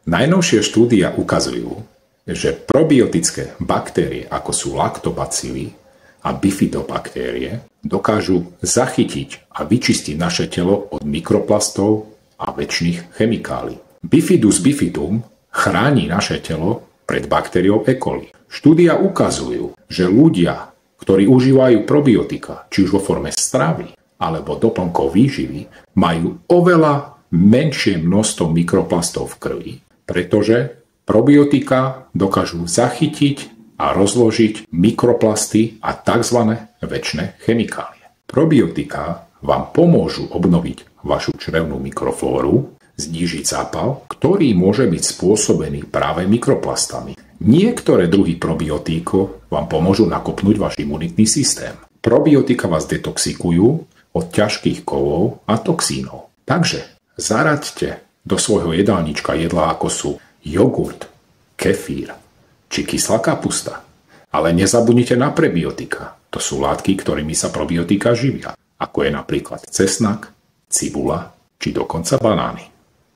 Najnovšie štúdia ukazujú, že probiotické baktérie, ako sú laktobacily a bifidobaktérie, dokážu zachytiť a vyčistiť naše telo od mikroplastov a večných chemikálií. Bifidus bifidum chráni naše telo pred baktériou E. coli. Štúdia ukazujú, že ľudia, ktorí užívajú probiotika, či už vo forme stravy alebo doplnkov výživy, majú oveľa menšie množstvo mikroplastov v krvi, pretože probiotika dokážu zachytiť a rozložiť mikroplasty a tzv. Večné chemikálie. Probiotika vám pomôžu obnoviť vašu črevnú mikroflóru, znížiť zápal, ktorý môže byť spôsobený práve mikroplastami. Niektoré druhy probiotíkov vám pomôžu nakopnúť váš imunitný systém. Probiotika vás detoxikujú od ťažkých kovov a toxínov. Takže zaraďte do svojho jedálnička jedlá, ako sú jogurt, kefír či kyslá kapusta. Ale nezabudnite na prebiotika. To sú látky, ktorými sa probiotika živia, ako je napríklad cesnak, cibula či dokonca banány.